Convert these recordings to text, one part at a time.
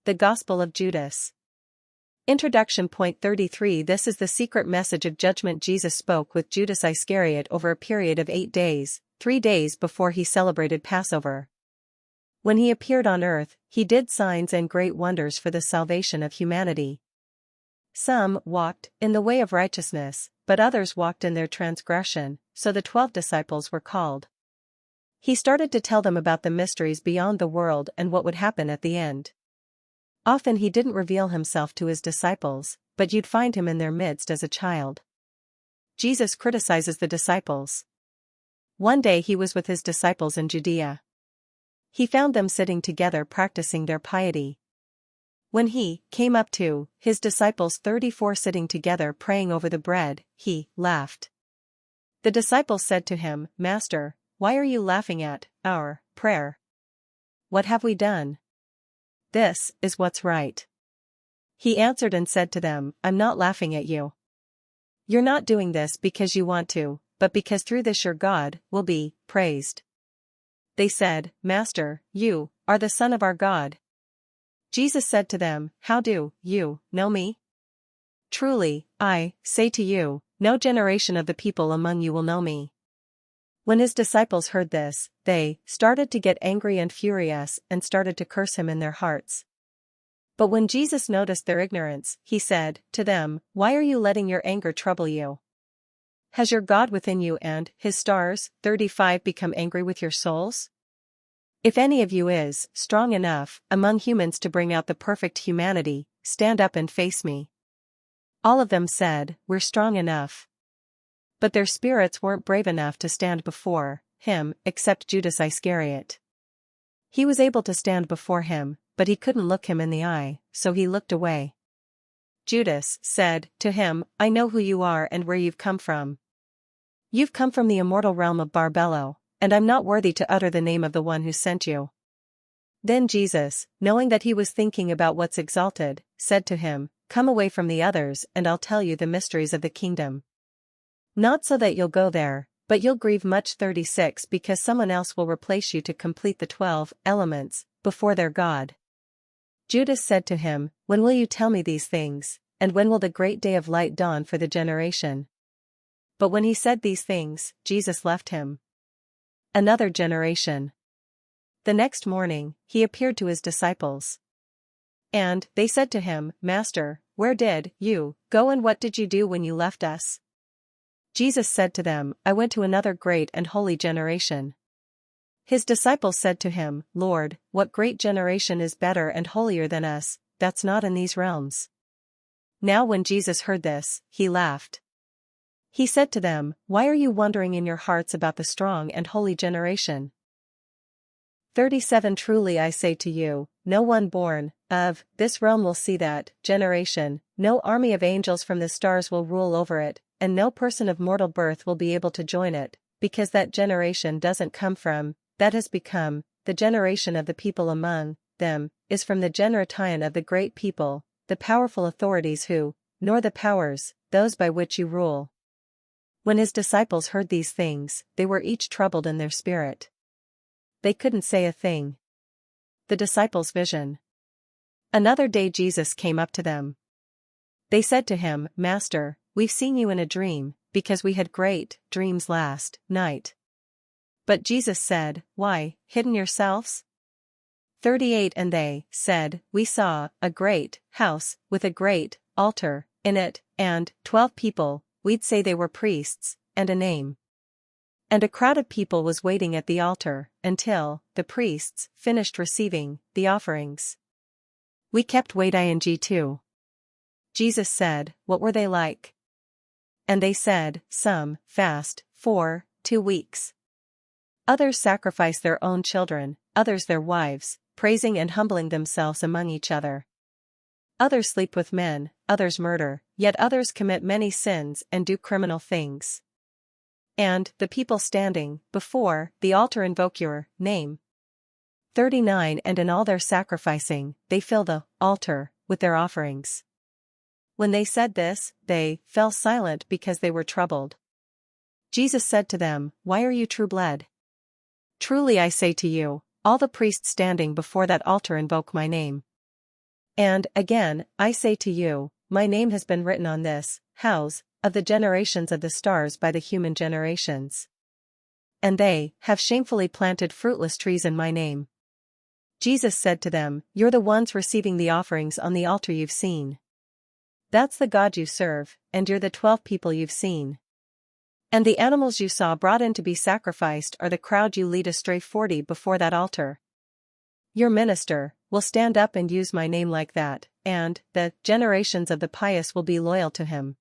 The Gospel of Judas. Introduction. Point 33. This is the secret message of judgment Jesus spoke with Judas Iscariot over a period of 8 days, 3 days before he celebrated Passover. When he appeared on earth, he did signs and great wonders for the salvation of humanity. Some walked in the way of righteousness, but others walked in their transgression, so the 12 disciples were called. He started to tell them about the mysteries beyond the world and what would happen at the end. Often he didn't reveal himself to his disciples, but you'd find him in their midst as a child. Jesus criticizes the disciples. One day he was with his disciples in Judea. He found them sitting together practicing their piety. When he came up to his disciples 34 sitting together praying over the bread, he laughed. The disciples said to him, "Master, why are you laughing at our prayer? What have we done? This is what's right." He answered and said to them, "I'm not laughing at you. You're not doing this because you want to, but because through this your God will be praised." They said, "Master, you are the Son of our God." Jesus said to them, "How do you know me? Truly, I say to you, no generation of the people among you will know me." When his disciples heard this, they started to get angry and furious and started to curse him in their hearts. But when Jesus noticed their ignorance, he said to them, "Why are you letting your anger trouble you? Has your God within you and his stars 35 become angry with your souls? If any of you is strong enough among humans to bring out the perfect humanity, stand up and face me." All of them said, "We're strong enough." But their spirits weren't brave enough to stand before him, except Judas Iscariot. He was able to stand before him, but he couldn't look him in the eye, so he looked away. Judas said to him, "I know who you are and where you've come from. You've come from the immortal realm of Barbello, and I'm not worthy to utter the name of the one who sent you." Then Jesus, knowing that he was thinking about what's exalted, said to him, "Come away from the others and I'll tell you the mysteries of the kingdom. Not so that you'll go there, but you'll grieve much." 36 Because someone else will replace you to complete the 12 elements before their God. Judas said to him, "When will you tell me these things, and when will the great day of light dawn for the generation?" But when he said these things, Jesus left him. Another generation. The next morning, he appeared to his disciples. And they said to him, "Master, where did you go and what did you do when you left us?" Jesus said to them, "I went to another great and holy generation." His disciples said to him, "Lord, what great generation is better and holier than us, that's not in these realms?" Now when Jesus heard this, he laughed. He said to them, "Why are you wondering in your hearts about the strong and holy generation? 37 Truly I say to you, no one born of this realm will see that generation, no army of angels from the stars will rule over it, and no person of mortal birth will be able to join it, because that generation doesn't come from, that has become, the generation of the people among them, is from the generation of the great people, the powerful authorities who, nor the powers, those by which you rule." When his disciples heard these things, they were each troubled in their spirit. They couldn't say a thing. The disciples' vision. Another day Jesus came up to them. They said to him, "Master, we've seen you in a dream, because we had great dreams last night." But Jesus said, "Why, hidden yourselves?" 38 And they said, "We saw a great house with a great altar in it, and 12 people, we'd say they were priests, and a name. And a crowd of people was waiting at the altar, until the priests finished receiving the offerings. We kept waiting too." Jesus said, "What were they like?" And they said, "Some fast for 2 weeks. Others sacrifice their own children, others their wives, praising and humbling themselves among each other. Others sleep with men, others murder, yet others commit many sins and do criminal things. And the people standing before the altar invoke your name." 39 And in all their sacrificing, they fill the altar with their offerings. When they said this, they fell silent because they were troubled. Jesus said to them, "Why are you troubled? Truly I say to you, all the priests standing before that altar invoke my name. And, again, I say to you, my name has been written on this house of the generations of the stars by the human generations. And they have shamefully planted fruitless trees in my name. Jesus said to them, you're the ones receiving the offerings on the altar you've seen. That's the God you serve, and you're the 12 people you've seen. And the animals you saw brought in to be sacrificed are the crowd you lead astray 40 before that altar. Your minister will stand up and use my name like that, and the generations of the pious will be loyal to him.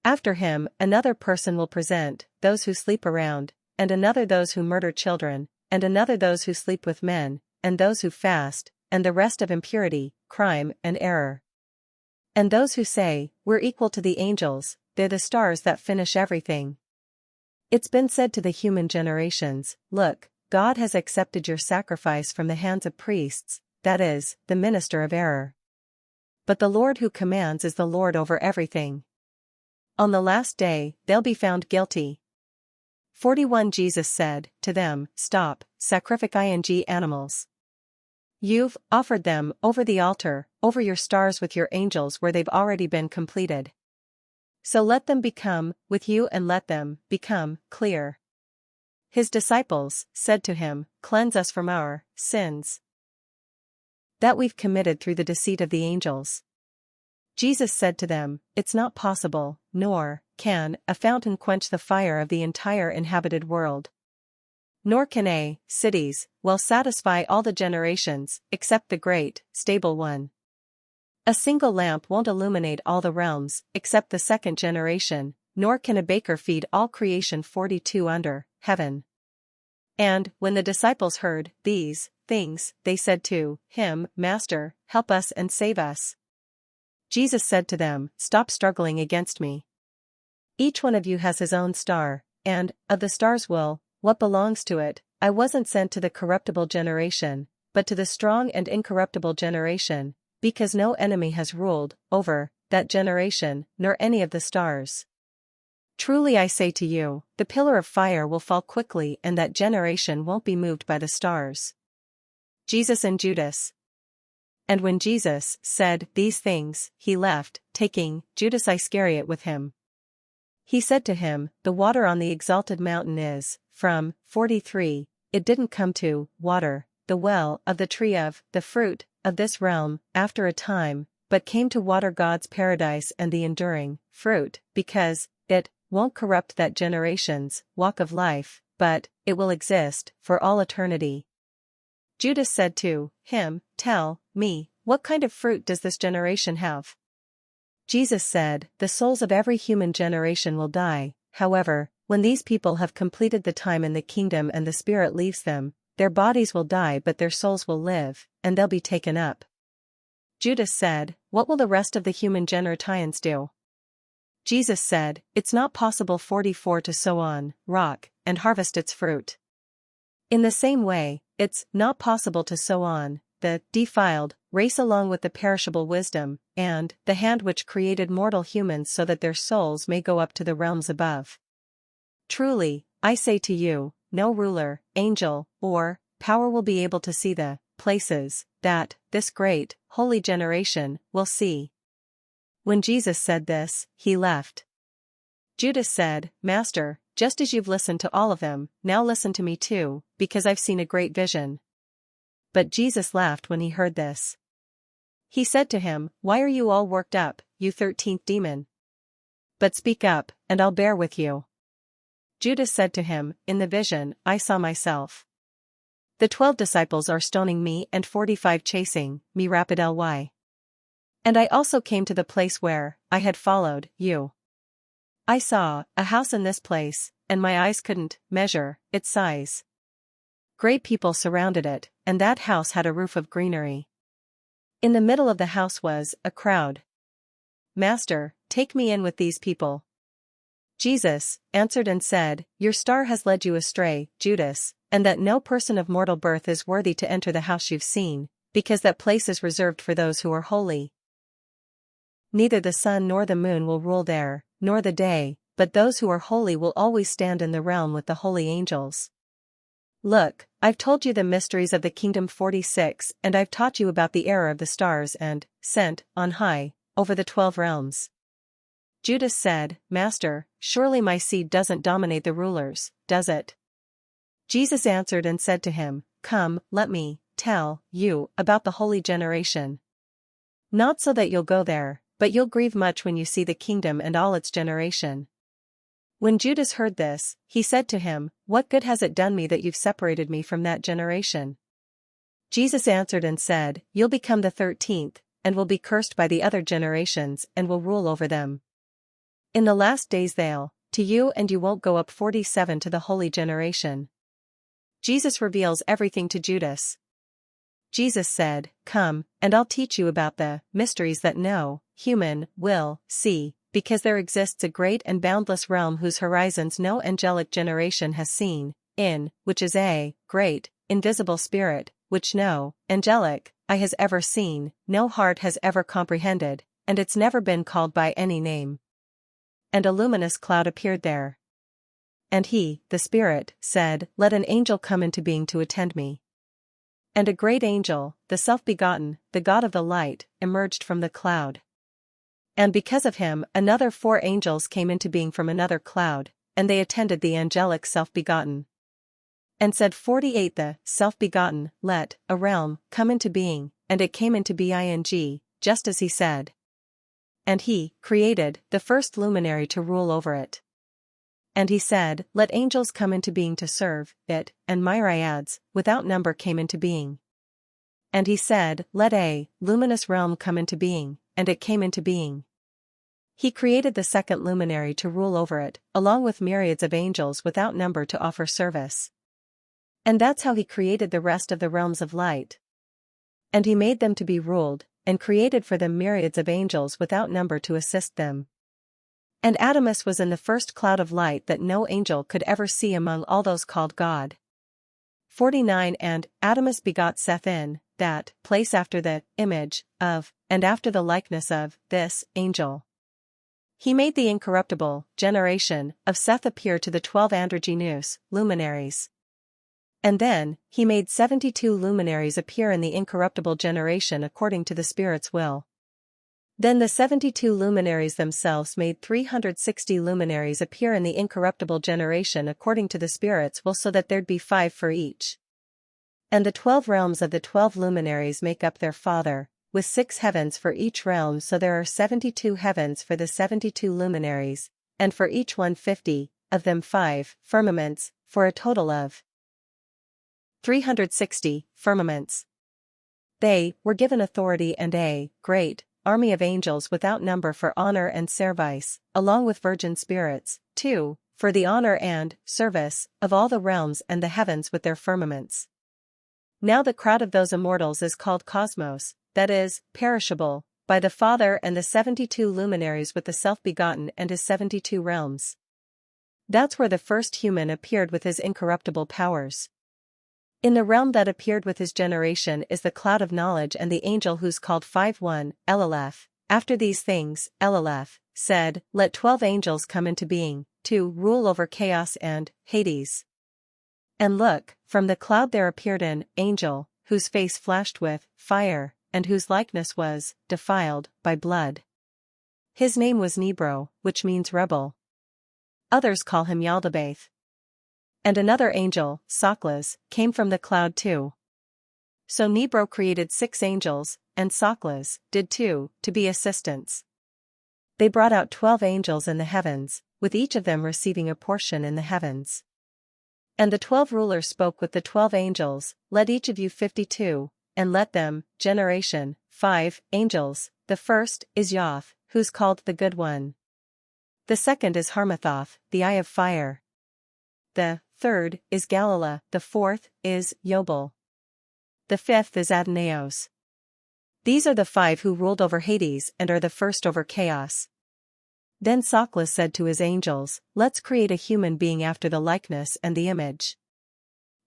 After him, another person will present those who sleep around, and another those who murder children, and another those who sleep with men, and those who fast, and the rest of impurity, crime, and error. And those who say, we're equal to the angels, they're the stars that finish everything. It's been said to the human generations, look, God has accepted your sacrifice from the hands of priests, that is, the minister of error. But the Lord who commands is the Lord over everything. On the last day, they'll be found guilty. 41 Jesus said to them, stop, sacrificing animals. You've offered them over the altar, over your stars with your angels where they've already been completed. So let them become with you and let them become clear. His disciples said to him, cleanse us from our sins that we've committed through the deceit of the angels. Jesus said to them, it's not possible, nor can a fountain quench the fire of the entire inhabited world. Nor can cities well satisfy all the generations, except the great, stable one. A single lamp won't illuminate all the realms, except the second generation, nor can a baker feed all creation 42 under heaven. And, when the disciples heard these things, they said to him, Master, help us and save us. Jesus said to them, stop struggling against me. Each one of you has his own star, and, of the stars what belongs to it, I wasn't sent to the corruptible generation, but to the strong and incorruptible generation, because no enemy has ruled over that generation, nor any of the stars. Truly I say to you, the pillar of fire will fall quickly and that generation won't be moved by the stars. Jesus and Judas. And when Jesus said these things, he left, taking Judas Iscariot with him. He said to him, the water on the exalted mountain is, from 43, it didn't come to water the well of the tree of the fruit of this realm after a time, but came to water God's paradise and the enduring fruit, because it won't corrupt that generation's walk of life, but it will exist for all eternity. Judas said to him, tell me, what kind of fruit does this generation have? Jesus said, the souls of every human generation will die, however, when these people have completed the time in the kingdom and the Spirit leaves them, their bodies will die but their souls will live, and they'll be taken up. Judas said, what will the rest of the human generations do? Jesus said, it's not possible 44 to sow on rock and harvest its fruit. In the same way, it's not possible to sow on the defiled race along with the perishable wisdom, and the hand which created mortal humans so that their souls may go up to the realms above. Truly, I say to you, no ruler, angel, or power will be able to see the places that this great, holy generation will see. When Jesus said this, he left. Judas said, Master, just as you've listened to all of them, now listen to me too, because I've seen a great vision. But Jesus laughed when he heard this. He said to him, why are you all worked up, you 13th demon? But speak up, and I'll bear with you. Judas said to him, in the vision, I saw myself. The 12 disciples are stoning me and 45 chasing me rapidly. And I also came to the place where I had followed you. I saw a house in this place, and my eyes couldn't measure its size. Great people surrounded it, and that house had a roof of greenery. In the middle of the house was a crowd. Master, take me in with these people. Jesus answered and said, your star has led you astray, Judas, and that no person of mortal birth is worthy to enter the house you've seen, because that place is reserved for those who are holy. Neither the sun nor the moon will rule there, nor the day, but those who are holy will always stand in the realm with the holy angels. Look, I've told you the mysteries of the kingdom 46, and I've taught you about the error of the stars and, sent, on high, over the 12 realms. Judas said, Master, surely my seed doesn't dominate the rulers, does it? Jesus answered and said to him, Come, let me tell you about the holy generation. Not so that you'll go there, but you'll grieve much when you see the kingdom and all its generation. When Judas heard this, he said to him, What good has it done me that you've separated me from that generation? Jesus answered and said, You'll become the 13th, and will be cursed by the other generations and will rule over them. In the last days they'll, to you and you won't go up 47 to the holy generation. Jesus reveals everything to Judas. Jesus said, Come, and I'll teach you about the mysteries that no human will see, because there exists a great and boundless realm whose horizons no angelic generation has seen, which is a great, invisible spirit, which no angelic eye has ever seen, no heart has ever comprehended, and it's never been called by any name. And a luminous cloud appeared there. And he, the Spirit, said, Let an angel come into being to attend me. And a great angel, the self-begotten, the God of the light, emerged from the cloud. And because of him, another 4 angels came into being from another cloud, and they attended the angelic self-begotten. And said 48 the self-begotten, Let a realm come into being, and it came into being, just as he said. And he created the first luminary to rule over it. And he said, Let angels come into being to serve it, and myriads, without number came into being. And he said, Let a luminous realm come into being, and it came into being. He created the second luminary to rule over it, along with myriads of angels without number to offer service. And that's how he created the rest of the realms of light. And he made them to be ruled, and created for them myriads of angels without number to assist them. And Adamus was in the first cloud of light that no angel could ever see among all those called God. 49 And Adamus begot Seth in that place after the image of, and after the likeness of, this angel. He made the incorruptible generation of Seth appear to the 12 androgynous luminaries. And then, he made 72 luminaries appear in the incorruptible generation according to the Spirit's will. Then the 72 luminaries themselves made 360 luminaries appear in the incorruptible generation according to the Spirit's will, so that there'd be 5 for each. And the 12 realms of the 12 luminaries make up their Father, with 6 heavens for each realm, so there are 72 heavens for the 72 luminaries, and for each one 50, of them 5 firmaments, for a total of 360 firmaments. They were given authority and a great army of angels without number for honor and service, along with virgin spirits, too, for the honor and service of all the realms and the heavens with their firmaments. Now the crowd of those immortals is called cosmos, that is, perishable, by the Father, and the 72 luminaries with the self-begotten and his 72 realms. That's where the first human appeared with his incorruptible powers. In the realm that appeared with his generation is the cloud of knowledge and the angel who's called 5-1, Eleleth. After these things, Eleleth said, Let 12 angels come into being, to rule over chaos and Hades. And look, from the cloud there appeared an angel, whose face flashed with fire, and whose likeness was defiled by blood. His name was Nebro, which means rebel. Others call him Yaldabaoth. And another angel, Soklas, came from the cloud too. So Nebro created 6 angels, and Soklas did too, to be assistants. They brought out 12 angels in the heavens, with each of them receiving a portion in the heavens. And the 12 rulers spoke with the 12 angels, Let each of you 52, and let them, generation, 5 angels. The first is Yoth, who's called the Good One. The second is Harmathoth, the Eye of Fire. The third is Galilee, the fourth is Yobel. The fifth is Adonaios. These are the 5 who ruled over Hades and are the first over chaos. Then Soklas said to his angels, Let's create a human being after the likeness and the image.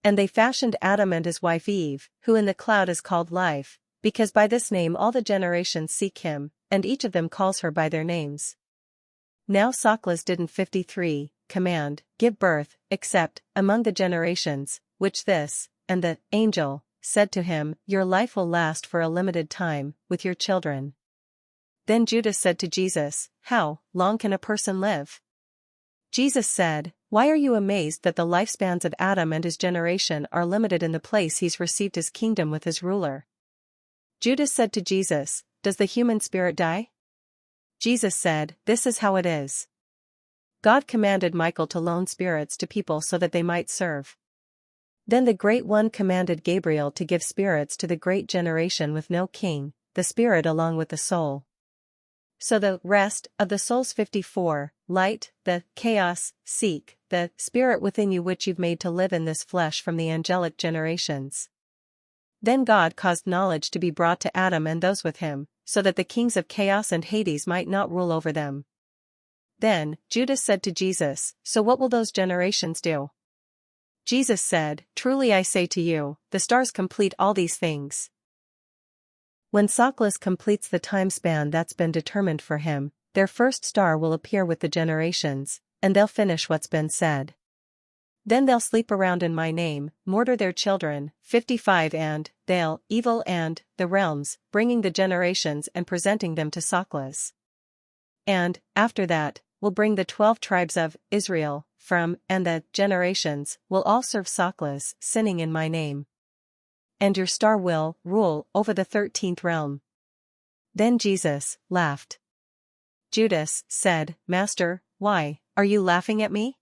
And they fashioned Adam and his wife Eve, who in the cloud is called Life, because by this name all the generations seek him, and each of them calls her by their names. Now Soklas didn't 53 command, give birth, except, among the generations, which this, and the angel, said to him, Your life will last for a limited time, with your children. Then Judas said to Jesus, How long can a person live? Jesus said, Why are you amazed that the lifespans of Adam and his generation are limited in the place he's received his kingdom with his ruler? Judas said to Jesus, Does the human spirit die? Jesus said, This is how it is. God commanded Michael to loan spirits to people so that they might serve. Then the Great One commanded Gabriel to give spirits to the great generation with no king, the spirit along with the soul. So the rest of the soul's 54, light, the chaos, seek, the spirit within you which you've made to live in this flesh from the angelic generations. Then God caused knowledge to be brought to Adam and those with him, so that the kings of chaos and Hades might not rule over them. Then Judas said to Jesus, So what will those generations do? Jesus said, Truly I say to you, the stars complete all these things. When Socklus completes the time span that's been determined for him, their first star will appear with the generations, and they'll finish what's been said. Then they'll sleep around in my name, murder their children, 55 and, they'll, evil and, the realms, bringing the generations and presenting them to Socklus. And, after that, will bring the 12 tribes of Israel, from, and the generations, will all serve Socklus, sinning in my name. And your star will rule over the 13th realm. Then Jesus laughed. Judas said, Master, why are you laughing at me?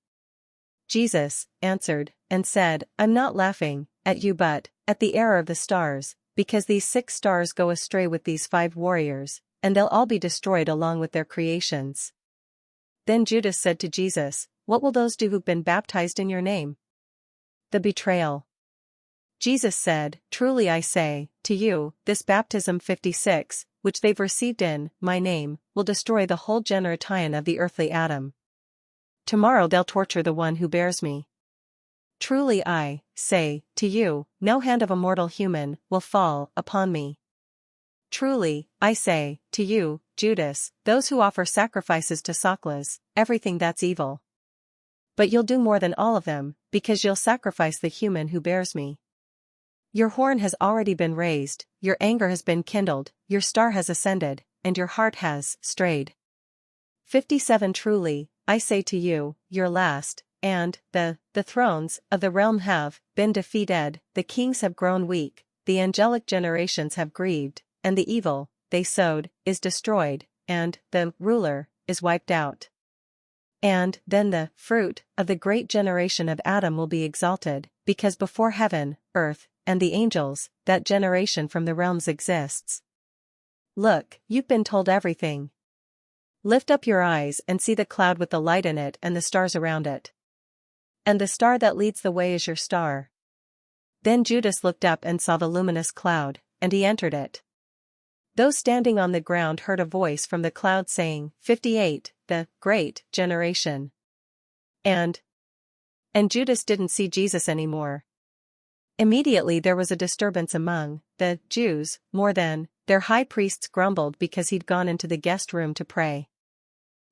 Jesus answered, and said, I'm not laughing at you but at the error of the stars, because these 6 stars go astray with these 5 warriors, and they'll all be destroyed along with their creations. Then Judas said to Jesus, What will those do who've been baptized in your name? The betrayal. Jesus said, Truly I say to you, this baptism 56, which they've received in my name, will destroy the whole generation of the earthly Adam. Tomorrow they'll torture the one who bears me. Truly I say to you, no hand of a mortal human will fall upon me. Truly, I say to you, Judas, those who offer sacrifices to Socklus, everything that's evil. But you'll do more than all of them, because you'll sacrifice the human who bears me. Your horn has already been raised, your anger has been kindled, your star has ascended, and your heart has strayed. 57 Truly, I say to you, your last, and, the thrones of the realm have been defeated, the kings have grown weak, the angelic generations have grieved, and the evil they sowed is destroyed, and the ruler is wiped out. And then the fruit of the great generation of Adam will be exalted, because before heaven, earth, and the angels, that generation from the realms exists. Look, you've been told everything. Lift up your eyes and see the cloud with the light in it and the stars around it. And the star that leads the way is your star. Then Judas looked up and saw the luminous cloud, and he entered it. Those standing on the ground heard a voice from the cloud saying, 58, the great generation. And Judas didn't see Jesus anymore. Immediately there was a disturbance among the Jews, more than their high priests grumbled because he'd gone into the guest room to pray.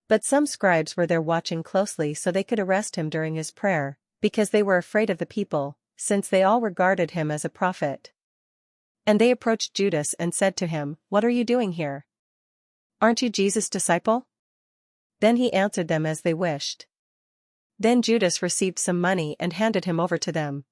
But some scribes were there watching closely so they could arrest him during his prayer, because they were afraid of the people, since they all regarded him as a prophet. And they approached Judas and said to him, What are you doing here? Aren't you Jesus' disciple? Then he answered them as they wished. Then Judas received some money and handed him over to them.